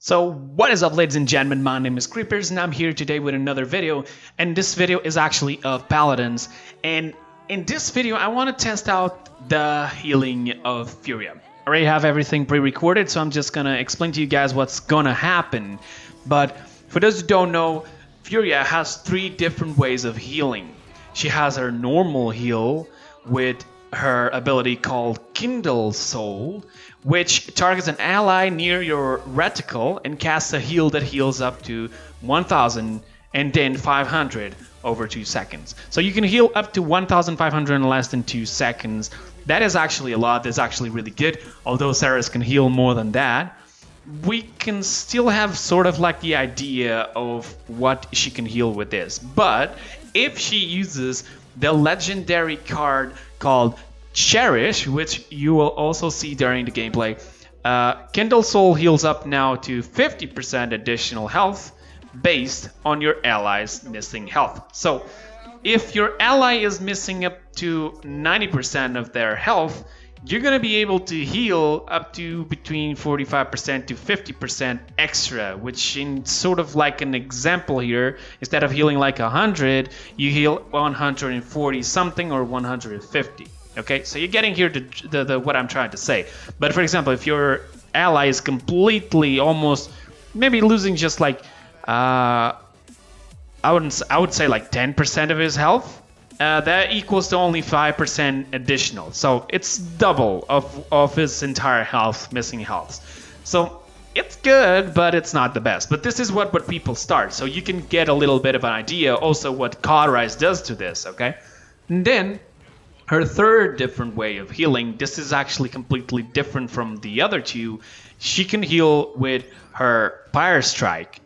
So what is up, ladies and gentlemen, my name is Kreepers and I'm here today with another video, and this video is actually of Paladins, and in this video I want to test out the healing of Furia. I already have everything pre-recorded, so I'm just gonna explain to you guys what's gonna happen, but for those who don't know, Furia has three different ways of healing. She has her normal heal with her ability called Kindle Soul, which targets an ally near your reticle and casts a heal that heals up to 1000 and then 500 over 2 seconds. So you can heal up to 1500 in less than 2 seconds. That is actually a lot. That's actually really good. Although Sarah's can heal more than that, we can still have sort of like the idea of what she can heal with this. But if she uses the legendary card called Cherish, which you will also see during the gameplay, Kindle Soul heals up now to 50% additional health based on your ally's missing health. So if your ally is missing up to 90% of their health, you're going to be able to heal up to between 45% to 50% extra, which in sort of like an example here, instead of healing like 100, you heal 140 something or 150. Okay, so you're getting here the what I'm trying to say. But for example, if your ally is completely almost maybe losing just like I would say like 10% of his health, that equals to only 5% additional. So it's double of his entire health, missing health. So it's good, but it's not the best. But this is what people start. So you can get a little bit of an idea also what Cauterize does to this, okay? And then her third different way of healing, this is actually completely different from the other two. She can heal with her Fire Strike,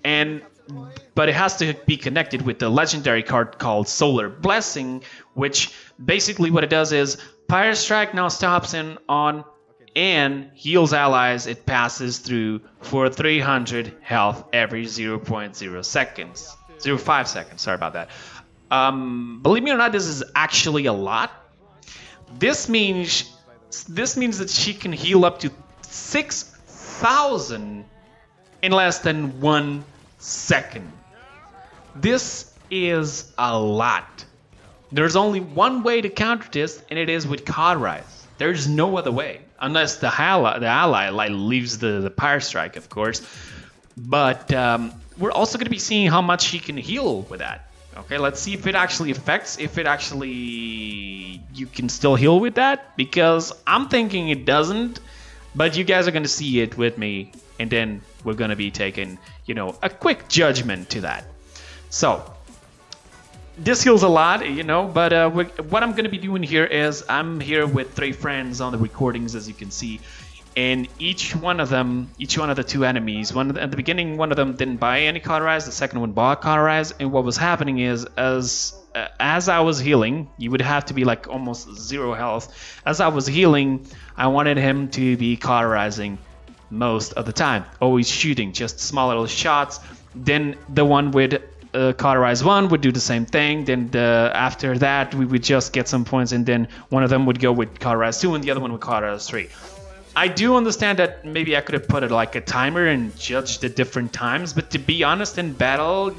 but it has to be connected with the legendary card called Solar Blessing, which basically what it does is Fire Strike now stops in on and heals allies it passes through for 300 health every 0.0 seconds. 0.5 seconds, sorry about that. Believe me or not, this is actually a lot. This means that she can heal up to 6,000 in less than 1 second. This is a lot. There's only one way to counter this, and it is with Cauterize. There's no other way, unless the ally like leaves the Fire Strike, of course. But we're also going to be seeing how much she can heal with that. Okay, let's see if it actually affects, you can still heal with that, because I'm thinking it doesn't, but you guys are going to see it with me, and then we're going to be taking, a quick judgment to that. So, this heals a lot, but what I'm going to be doing here is, I'm here with 3 friends on the recordings, as you can see, and each one of the two enemies, at the beginning, one of them didn't buy any Cauterize, the second one bought Cauterize, and what was happening is, as I was healing, you would have to be like almost 0 health. As I was healing, I wanted him to be Cauterizing most of the time, always shooting just small little shots. Then the one with Cauterize 1 would do the same thing. Then after that, we would just get some points, and then one of them would go with Cauterize 2 and the other one with Cauterize 3. I do understand that maybe I could have put it like a timer and judged the different times, but to be honest, in battle,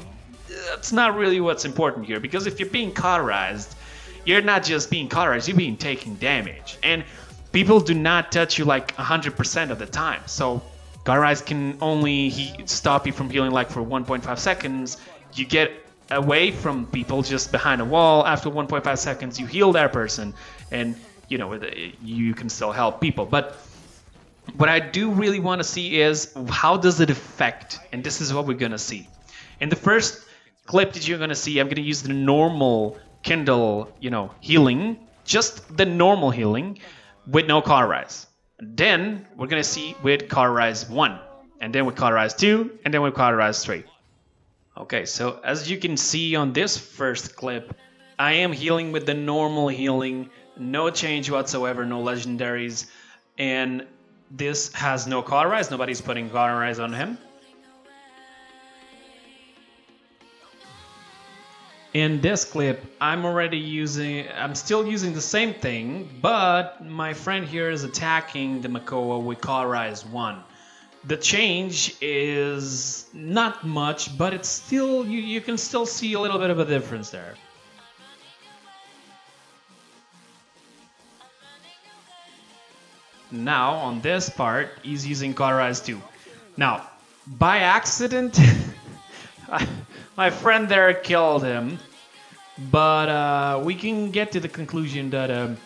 that's not really what's important here, because if you're being Cauterized, you're not just being Cauterized, you're being taking damage, and people do not touch you like 100% of the time. So Cauterize can only stop you from healing like for 1.5 seconds. You get away from people just behind a wall. After 1.5 seconds, you heal that person, and you can still help people. But what I do really want to see is how does it affect, and this is what we're going to see. In the first clip that you're going to see, I'm going to use the normal Kindle, healing, just the normal healing with no Cauterize. Then we're going to see with Cauterize 1, and then with Cauterize 2, and then with Cauterize 3. Okay, so as you can see on this first clip, I am healing with the normal healing, no change whatsoever, no legendaries, and this has no Cauterize. Nobody's putting Cauterize on him. In this clip, I'm still using the same thing, but my friend here is attacking the Makoa with Cauterize 1. The change is not much, but it's still, you can still see a little bit of a difference there. Now, on this part, he's using Cauterize 2. Now, by accident, my friend there killed him, but we can get to the conclusion that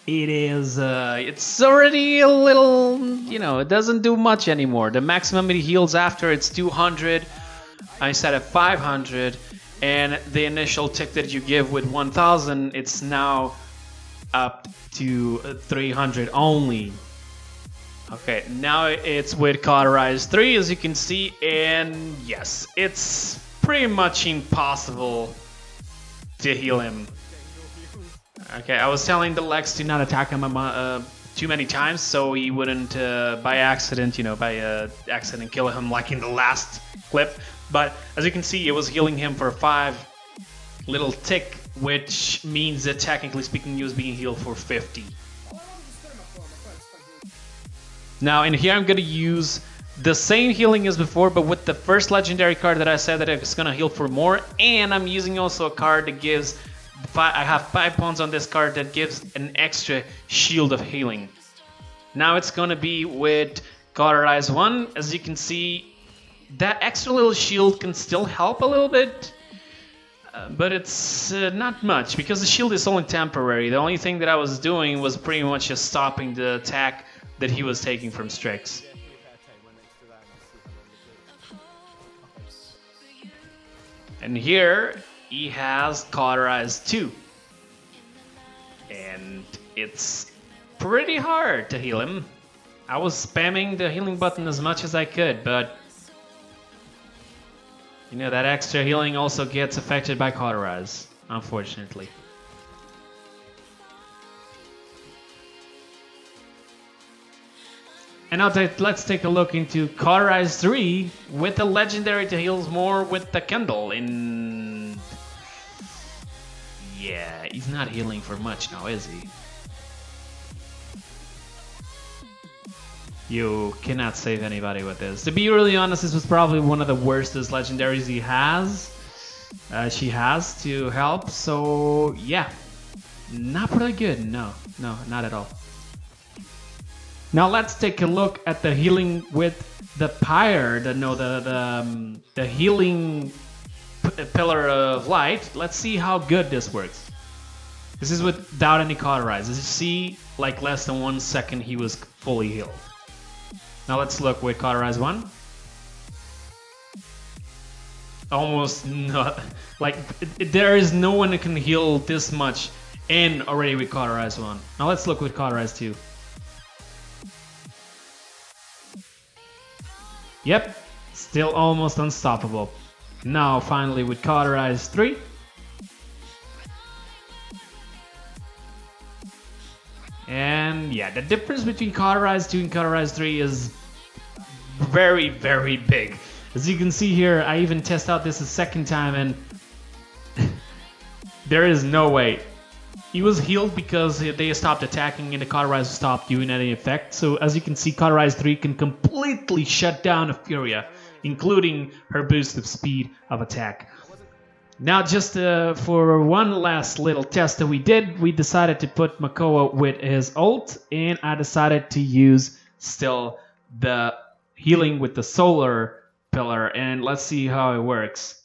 it's already a little, you know, it doesn't do much anymore. The maximum it heals after it's 200, I set at 500, and the initial tick that you give with 1000, it's now up to 300 only. Okay, now it's with Cauterize 3, as you can see, and yes, it's pretty much impossible to heal him. Okay, I was telling the Lex to not attack him too many times, so he wouldn't, by accident, accident kill him like in the last clip. But as you can see, it was healing him for 5 little tick, which means that technically speaking, he was being healed for 50. Now, in here, I'm gonna use the same healing as before, but with the first legendary card that I said that it's gonna heal for more, and I'm using also a card that gives. I have 5 points on this card that gives an extra shield of healing. Now it's gonna be with Cauterize 1. As you can see, that extra little shield can still help a little bit, but it's not much because the shield is only temporary. The only thing that I was doing was pretty much just stopping the attack that he was taking from Strix. And here he has Cauterize 2, and it's pretty hard to heal him. I was spamming the healing button as much as I could, but you know, that extra healing also gets affected by Cauterize, unfortunately. And now let's take a look into Cauterize 3 with the legendary to heals more with the Kindle. Yeah, he's not healing for much now, is he? You cannot save anybody with this. To be really honest, this was probably one of the worstest legendaries she has to help. So yeah, not really good. No, not at all. Now let's take a look at the healing with the Pyre. The healing pillar of light. Let's see how good this works. This is without any Cauterize. As you see, like less than 1 second he was fully healed. Now let's look with Cauterize 1. Almost not, like there is no one that can heal this much and already with Cauterize 1. Now let's look with Cauterize 2. Yep, still almost unstoppable. Now finally with Cauterize 3. And yeah, the difference between Cauterize 2 and Cauterize 3 is very, very big. As you can see here, I even test out this a second time and there is no way. He was healed because they stopped attacking and the Cauterize stopped doing any effect. So as you can see, Cauterize 3 can completely shut down a Furia, including her boost of speed of attack. Now just for one last little test that we did, we decided to put Makoa with his ult, and I decided to use still the healing with the solar pillar, and let's see how it works.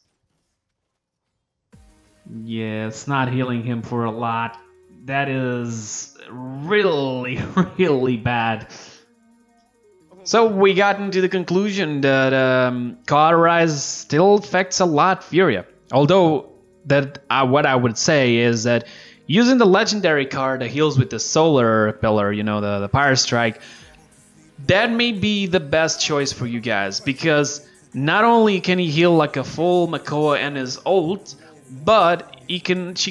Yeah, it's not healing him for a lot. That is really, really bad. So we got into the conclusion that Cauterize still affects a lot Furia. Although what I would say is that using the legendary card that heals with the solar pillar, you know, the Pyre Strike, that may be the best choice for you guys, because not only can he heal like a full Makoa and his ult, but she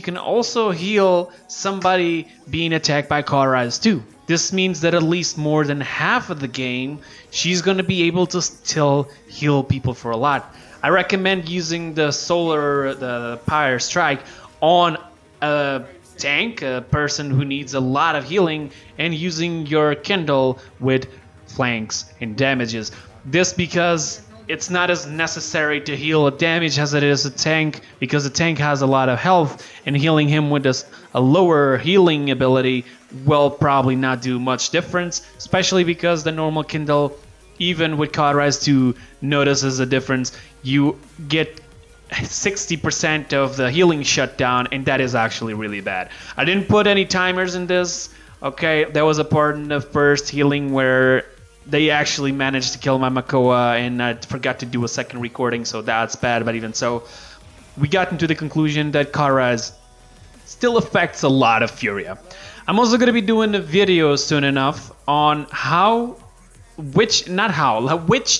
can also heal somebody being attacked by Cauterize too. This means that at least more than half of the game, she's going to be able to still heal people for a lot. I recommend using the Pyre Strike on a tank, a person who needs a lot of healing, and using your Kindle with flanks and damages. This because it's not as necessary to heal a damage as it is a tank, because the tank has a lot of health, and healing him with a lower healing ability will probably not do much difference, especially because the normal Kindle, even with Cauterize 2, notices a difference. You get 60% of the healing shut down, and that is actually really bad. I didn't put any timers in this. Okay, there was a part in the first healing where they actually managed to kill my Makoa, and I forgot to do a second recording, so that's bad. But even so, we got into the conclusion that Cauterize still affects a lot of Furia. I'm also going to be doing a video soon enough on which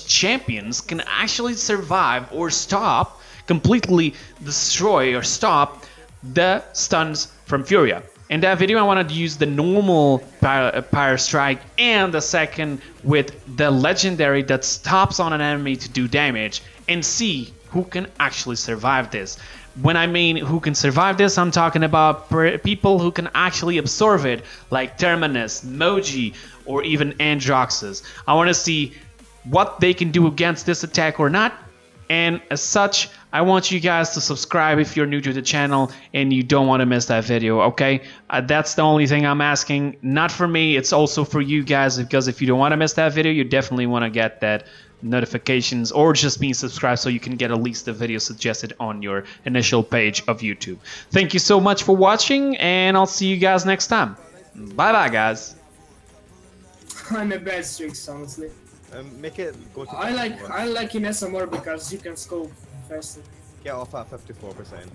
champions can actually survive or stop, completely destroy or stop the stuns from Furia. In that video, I wanted to use the normal Pyre Strike and the second with the legendary that stops on an enemy to do damage, and see who can actually survive this. When I mean who can survive this, I'm talking about people who can actually absorb it, like Terminus, Moji, or even Androxus. I want to see what they can do against this attack or not. And as such, I want you guys to subscribe if you're new to the channel and you don't want to miss that video, okay? That's the only thing I'm asking. Not for me, it's also for you guys, because if you don't want to miss that video, you definitely want to get that notifications or just being subscribed so you can get at least the video suggested on your initial page of YouTube. Thank you so much for watching, and I'll see you guys next time. Bye-bye, guys. I'm a bad streaks, honestly. Make it go to I like in SMR because you can scope faster. Get off at 54%.